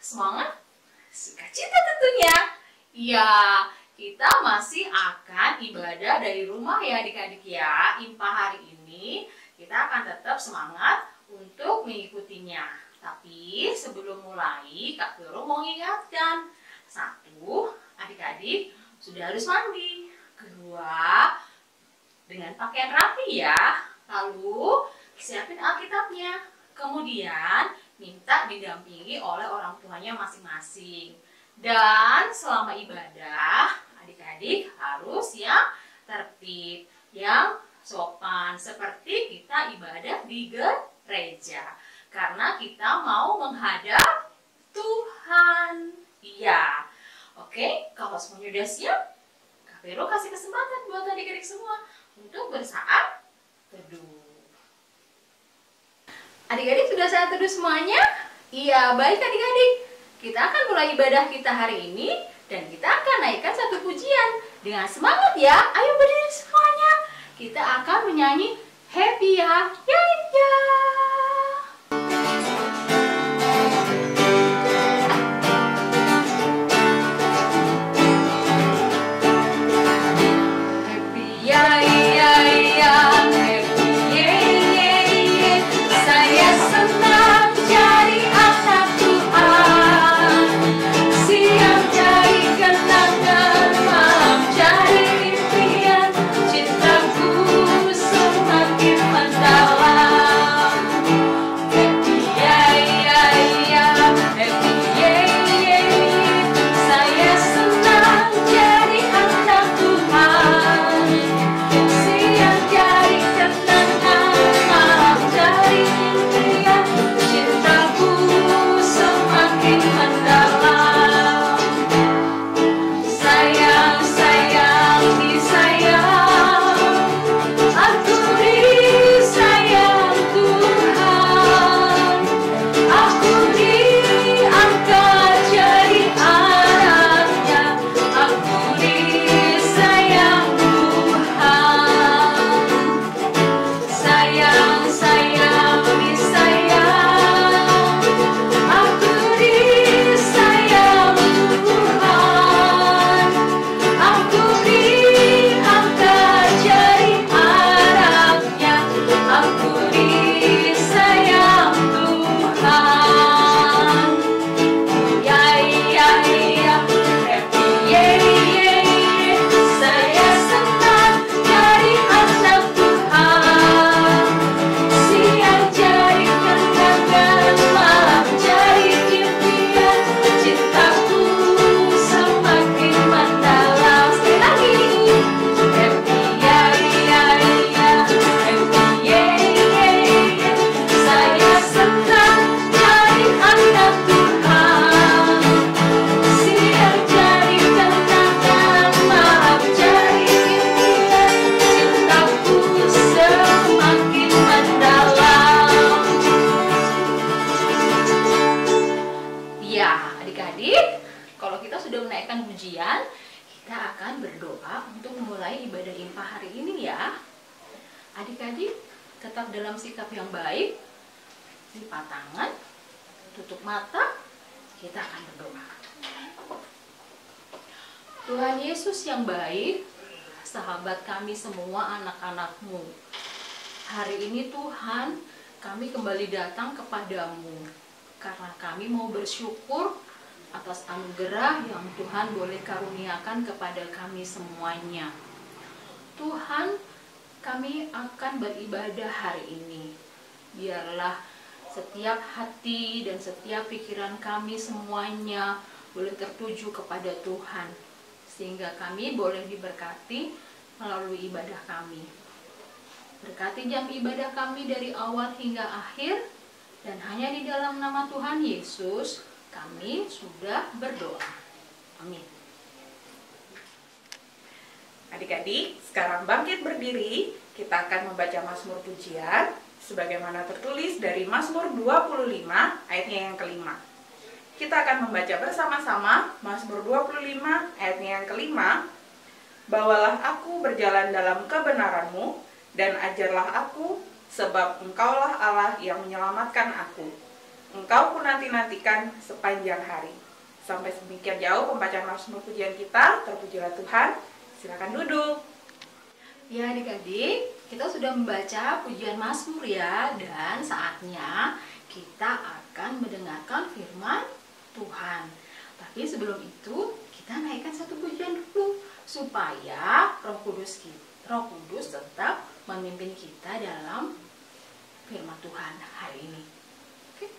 semangat, sukacita tentunya. Ya, kita masih akan ibadah dari rumah ya adik-adik ya. IMPA hari ini kita akan tetap semangat untuk mengikutinya. Tapi sebelum mulai, Kak Vero mau mengingatkan. 1, adik-adik sudah harus mandi. 2, dengan pakaian rapi ya. Lalu siapin Alkitabnya. Kemudian minta didampingi oleh orang tuanya masing-masing. Dan selama ibadah, adik-adik harus yang tertib, yang sopan, seperti kita ibadah di gereja. Karena kita mau menghadap Tuhan. Iya. Oke, kalau semuanya udah siap, Kak Vero kasih kesempatan buat adik-adik semua untuk bersaat teduh. Adik-adik sudah saat teduh semuanya? Iya, baik adik-adik. Kita akan mulai ibadah kita hari ini dan kita akan naikkan satu pujian. Dengan semangat ya, ayo berdiri semuanya. Kita akan menyanyi Happy ya, ya, ya. Adik-adik tetap dalam sikap yang baik, lipat tangan, tutup mata, kita akan berdoa. Tuhan Yesus yang baik, sahabat kami semua anak-anak-Mu. Hari ini Tuhan, kami kembali datang kepadamu, karena kami mau bersyukur atas anugerah yang Tuhan boleh karuniakan kepada kami semuanya. Tuhan, kami akan beribadah hari ini. Biarlah setiap hati dan setiap pikiran kami semuanya boleh tertuju kepada Tuhan, sehingga kami boleh diberkati melalui ibadah kami. Berkati jam ibadah kami dari awal hingga akhir, dan hanya di dalam nama Tuhan Yesus kami sudah berdoa. Amin. Adik-adik, sekarang bangkit berdiri, kita akan membaca Mazmur Pujian sebagaimana tertulis dari Mazmur 25 ayatnya yang kelima. Kita akan membaca bersama-sama Mazmur 25 ayatnya yang kelima. Bawalah aku berjalan dalam kebenaran-Mu, dan ajarlah aku, sebab Engkaulah Allah yang menyelamatkan aku. Engkau ku nanti-nantikan sepanjang hari. Sampai sedemikian jauh pembacaan Mazmur pujian kita. Terpujilah Tuhan. Silakan duduk. Ya adik-adik, kita sudah membaca pujian Mazmur ya, dan saatnya kita akan mendengarkan firman Tuhan. Tapi sebelum itu kita naikkan satu pujian dulu supaya Roh Kudus tetap memimpin kita dalam firman Tuhan hari ini. Oke?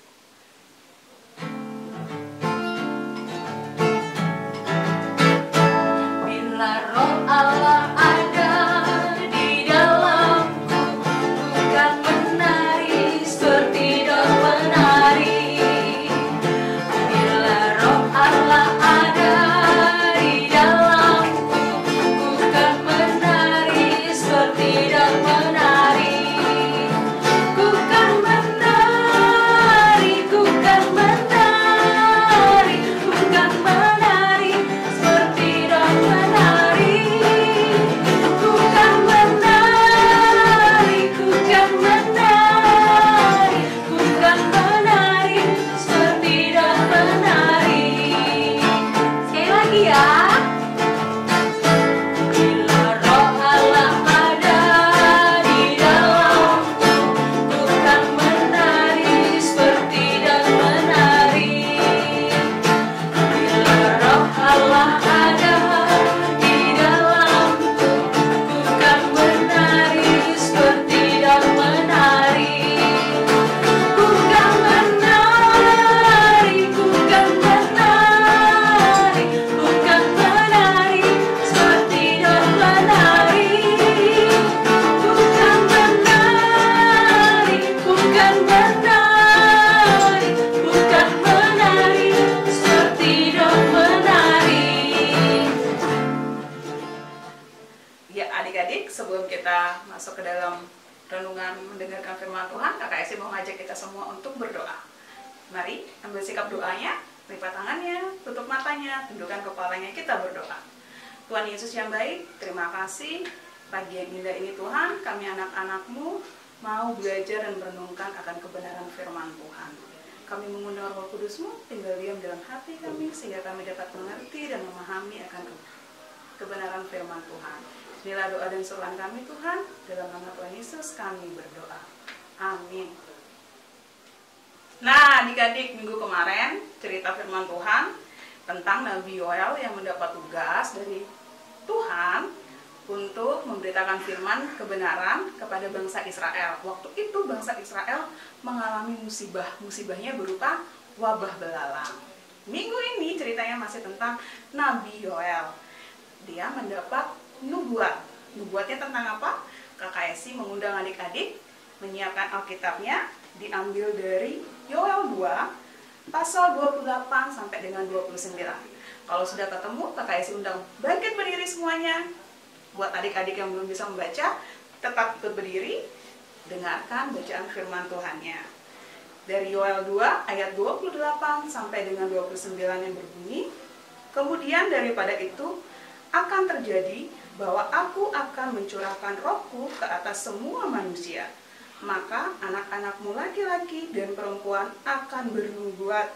Bila Roh Allah ada di dalamku, ku kan menari seperti daun menari. Bila Roh Allah ada di dalamku, ku kan menari seperti daun menari. Ku kan menari, ku kan menari, ku kan menari seperti daun menari. Ku kan menari, ku kan menari, ku kan menari seperti daun menari. Sekali lagi ya. Bila Roh Allah ada di dalamku, ku kan menari seperti daun menari. Bila Roh Allah ada di dalamku, ku kan menari seperti daun menari. Ku kan menari, ku kan menari, ku kan menari seperti daun menari. Ku kan menari, ku kan menari, ku kan menari seperti daun menari. Ya adik-adik, sebelum kita masuk ke dalam renungan mendengarkan firman Tuhan, Kakak Esi mau ngajak kita semua untuk berdoa. Mari ambil sikap doanya, lipat tangannya, tutup matanya, tundukkan kepalanya, kita berdoa. Tuhan Yesus yang baik, terima kasih pagi yang indah ini Tuhan, kami anak-anak-Mu mau belajar dan merenungkan akan kebenaran firman Tuhan. Kami mengundang Roh Kudus-Mu tinggal diam dalam hati kami sehingga kami dapat mengerti dan memahami akan kebenaran firman Tuhan. Inilah doa dan seruan kami Tuhan, dalam nama Tuhan Yesus kami berdoa. Amin. Nah, adik-adik, minggu kemarin cerita firman Tuhan tentang Nabi Yoel yang mendapat tugas dari Tuhan untuk memberitakan firman kebenaran kepada bangsa Israel. Waktu itu bangsa Israel mengalami musibah. Musibahnya berupa wabah belalang. Minggu ini ceritanya masih tentang Nabi Yoel. Dia mendapat nubuat. Nubuatnya tentang apa? Kakak Esi mengundang adik-adik menyiapkan Alkitabnya, diambil dari Yoel 2 pasal 28 sampai dengan 29. Kalau sudah ketemu, Kakak Esi undang bangkit berdiri semuanya. Buat adik-adik yang belum bisa membaca, tetap ikut berdiri, dengarkan bacaan firman Tuhannya. Dari Yoel 2 ayat 28 sampai dengan 29 yang berbunyi, kemudian daripada itu akan terjadi bahwa aku akan mencurahkan rohku ke atas semua manusia. Maka anak-anakmu laki-laki dan perempuan akan bernubuat.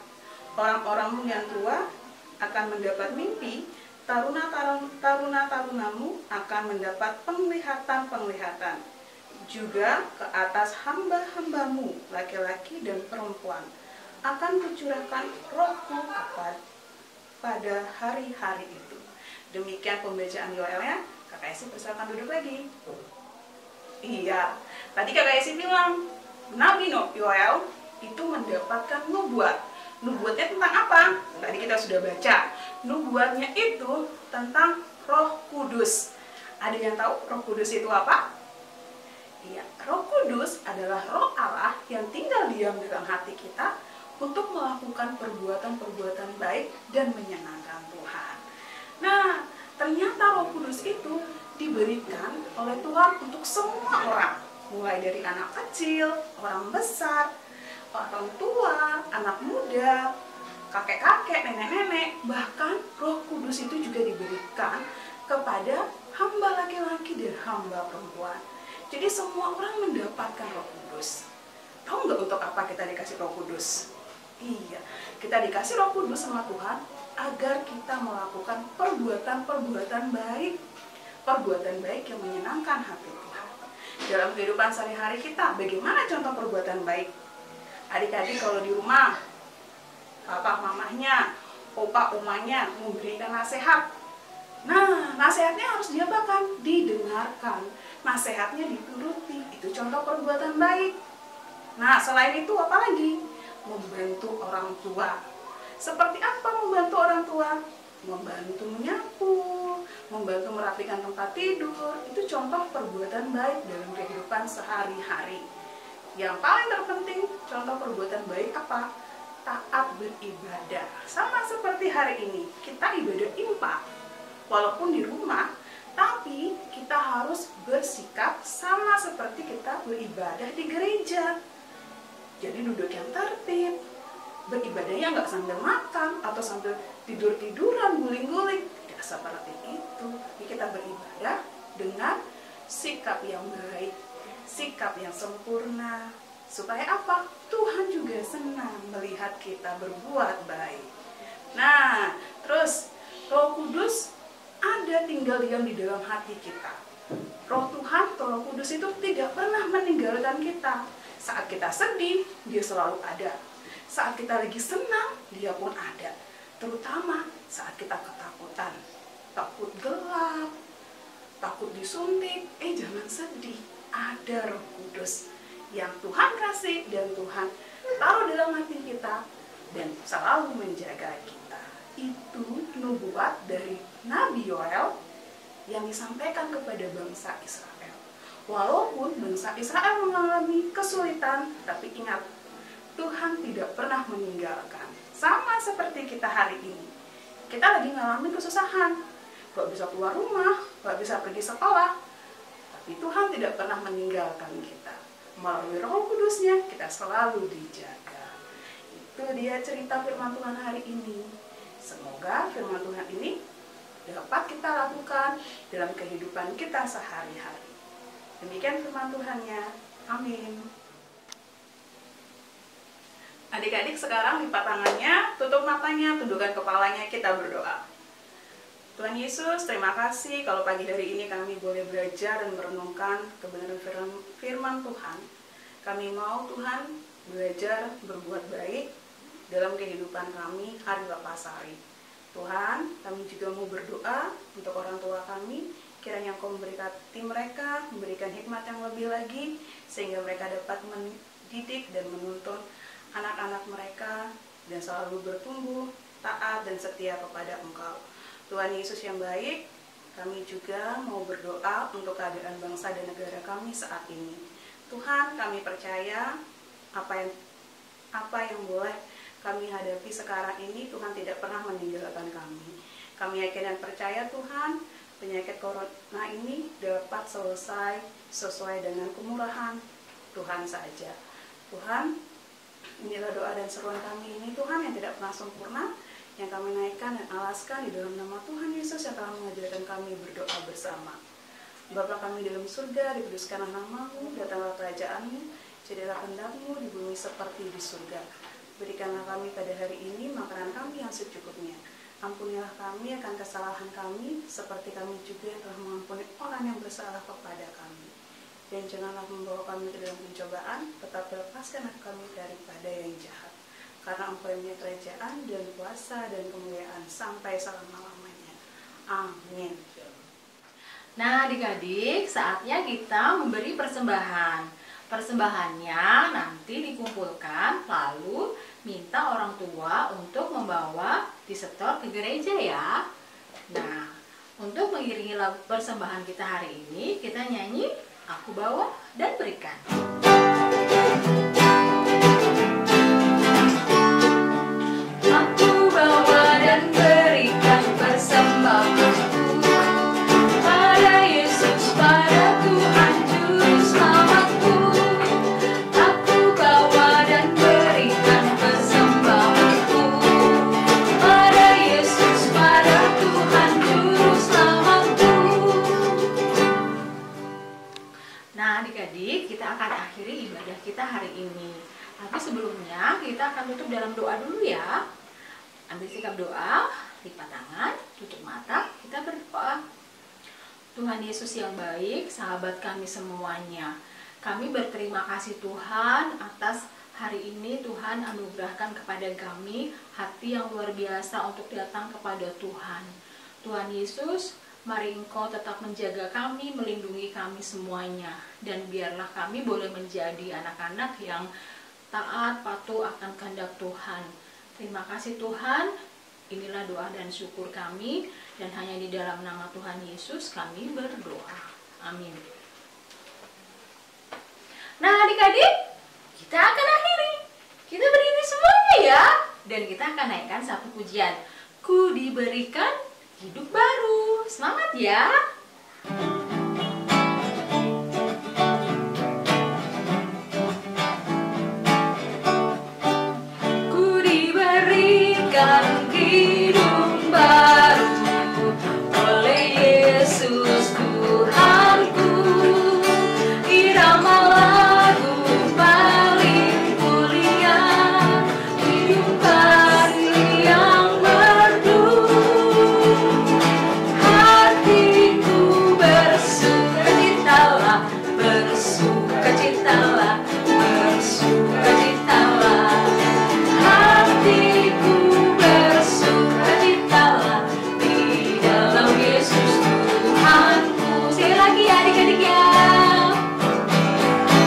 Orang-orangmu yang tua akan mendapat mimpi, taruna-tarunamu akan mendapat penglihatan-penglihatan. Juga ke atas hamba-hambamu laki-laki dan perempuan akan kucurahkan rohku pada hari-hari itu. Demikian pembacaan Yoelnya. Kakak Esi persilakan duduk lagi. Iya, tadi Kakak Esi bilang Nabi Yoel itu mendapatkan nubuat. Nubuatnya tentang apa? Tadi kita sudah baca. Nubuatnya itu tentang Roh Kudus. Ada yang tahu Roh Kudus itu apa? Iya, Roh Kudus adalah Roh Allah yang tinggal diam dalam hati kita untuk melakukan perbuatan-perbuatan baik dan menyenangkan Tuhan. Nah, ternyata Roh Kudus itu diberikan oleh Tuhan untuk semua orang, mulai dari anak kecil, orang besar, orang tua, anak muda, kakek-kakek, nenek-nenek. Bahkan Roh Kudus itu juga diberikan kepada hamba laki-laki dan hamba perempuan. Jadi semua orang mendapatkan Roh Kudus. Tahu nggak untuk apa kita dikasih Roh Kudus? Iya, kita dikasih Roh Kudus sama Tuhan agar kita melakukan perbuatan-perbuatan baik. Perbuatan baik yang menyenangkan hati Tuhan. Dalam kehidupan sehari-hari kita, bagaimana contoh perbuatan baik? Adik-adik kalau di rumah, papa mamahnya, opa omanya memberikan nasihat. Nah, nasihatnya harus diapakan? Didengarkan. Nasihatnya dituruti. Itu contoh perbuatan baik. Nah, selain itu apa lagi? Membantu orang tua. Seperti apa membantu orang tua? Membantu menyapu, membantu merapikan tempat tidur. Itu contoh perbuatan baik dalam kehidupan sehari-hari. Yang paling terpenting, contoh perbuatan baik apa? Taat beribadah. Sama seperti hari ini, kita ibadah impak. Walaupun di rumah, tapi kita harus bersikap sama seperti kita beribadah di gereja. Jadi duduk yang tertib, beribadahnya nggak sambil makan atau sambil tidur-tiduran, guling-guling. Tidak seperti itu. Jadi kita beribadah dengan sikap yang baik, sikap yang sempurna. Supaya apa? Tuhan juga senang melihat kita berbuat baik. Nah, terus Roh Kudus ada tinggal diam di dalam hati kita. Roh Tuhan atau Roh Kudus itu tidak pernah meninggalkan kita. Saat kita sedih, dia selalu ada. Saat kita lagi senang, dia pun ada. Terutama saat kita ketakutan, takut gelap, takut disuntik. Jangan sedih, ada Roh Kudus yang Tuhan kasih dan Tuhan taruh dalam hati kita dan selalu menjaga kita. Itu nubuat dari Nabi Yoel yang disampaikan kepada bangsa Israel. Walaupun bangsa Israel mengalami kesulitan, tapi ingat, Tuhan tidak pernah meninggalkan. Sama seperti kita hari ini. Kita lagi ngalamin kesusahan, gak bisa keluar rumah, gak bisa pergi sekolah, tapi Tuhan tidak pernah meninggalkan kita. Melalui Roh Kudusnya, kita selalu dijaga. Itu dia cerita firman Tuhan hari ini. Semoga firman Tuhan ini dapat kita lakukan dalam kehidupan kita sehari-hari. Demikian firman Tuhannya. Amin. Adik-adik sekarang lipat tangannya, tutup matanya, tundukkan kepalanya, kita berdoa. Tuhan Yesus, terima kasih kalau pagi hari ini kami boleh belajar dan merenungkan kebenaran firman Tuhan. Kami mau Tuhan belajar berbuat baik dalam kehidupan kami hari lepas hari. Tuhan, kami juga mau berdoa untuk orang tua kami, kiranya Engkau memberkati mereka, memberikan hikmat yang lebih lagi, sehingga mereka dapat mendidik dan menuntun anak-anak mereka dan selalu bertumbuh, taat dan setia kepada Engkau. Tuhan Yesus yang baik, kami juga mau berdoa untuk keadaan bangsa dan negara kami saat ini. Tuhan, kami percaya apa yang boleh kami hadapi sekarang ini, Tuhan tidak pernah meninggalkan kami. Kami yakin dan percaya Tuhan, penyakit corona ini dapat selesai sesuai dengan kemurahan Tuhan saja. Tuhan, inilah doa dan seruan kami ini Tuhan yang tidak pernah sempurna, yang kami naikkan dan alaskan di dalam nama Tuhan Yesus yang telah mengajarkan kami berdoa bersama. Bapa kami dalam surga, dikuduskanlah nama-Mu, datanglah kerajaan-Mu, jadilah kehendak-Mu di bumi seperti di surga. Berikanlah kami pada hari ini makanan kami yang secukupnya. Ampunilah kami akan kesalahan kami, seperti kami juga yang telah mengampuni orang yang bersalah kepada kami. Dan janganlah membawa kami ke dalam pencobaan, tetapi lepaskanlah kami daripada yang jahat. Karena Engkau yang punya kerajaan dan kuasa dan kemuliaan sampai selama-lamanya. Amin. Nah adik-adik, saatnya kita memberi persembahan. Persembahannya nanti dikumpulkan, lalu minta orang tua untuk membawa disetor ke gereja ya. Nah, untuk mengiringi lagu persembahan kita hari ini, kita nyanyi Aku Bawa dan Berikan. Aku bawa dan berikan persembahanku pada Yesus, pada Tuhan Juru Selamatku. Aku bawa dan berikan persembahanku pada Yesus, pada Tuhan Juru Selamatku. Nah adik-adik, kita akan akhiri ya. Ambil sikap doa, lipat tangan, tutup mata, kita berdoa. Tuhan Yesus yang baik, sahabat kami semuanya, kami berterima kasih Tuhan atas hari ini. Tuhan anugerahkan kepada kami hati yang luar biasa untuk datang kepada Tuhan. Tuhan Yesus, mari Engkau tetap menjaga kami, melindungi kami semuanya. Dan biarlah kami boleh menjadi anak-anak yang taat, patuh akan kehendak Tuhan. Terima kasih Tuhan. Inilah doa dan syukur kami. Dan hanya di dalam nama Tuhan Yesus kami berdoa. Amin. Nah adik-adik, kita akan akhiri. Kita berdiri semuanya ya. Dan kita akan naikkan satu pujian. Ku diberikan hidup baru. Semangat ya. Ku diberikan hidup baru oleh Yesus Tuhanku. Irama lagu paling mulia, hidup baru yang merdu. Hatiku bersukacitalah, bersukacitalah, bersukacitalah. Hatiku bersukacitalah di dalam Yesus Tuhanku. Sekali lagi ya adik-adik ya.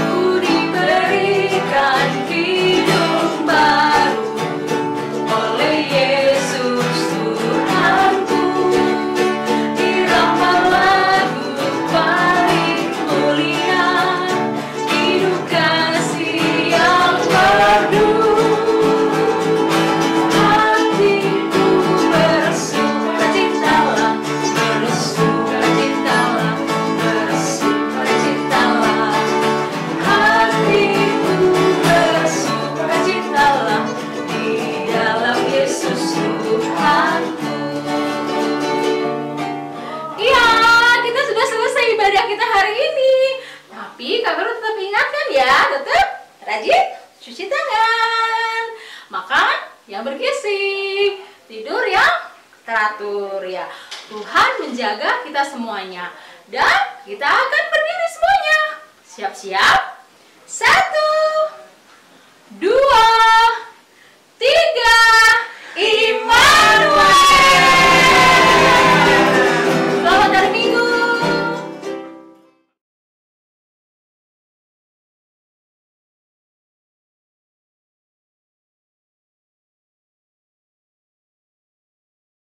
Ku diberikan hidup baru oleh Yesus Tuhanku. Irama lagu paling mulia, hidup kasih yang merdu. Hatiku bersukacitalah, bersukacitalah, bersukacitalah. Hatiku bersukacitalah di dalam Yesus Tuhanku. Iya, kita sudah selesai ibadah kita hari ini. Tapi Kak Vero tetap ingatkan ya, tetap rajin cuci tangan, makan yang bergizi, tidur yang teratur ya. Tuhan menjaga kita semuanya. Dan kita akan berdiri semuanya. Siap-siap.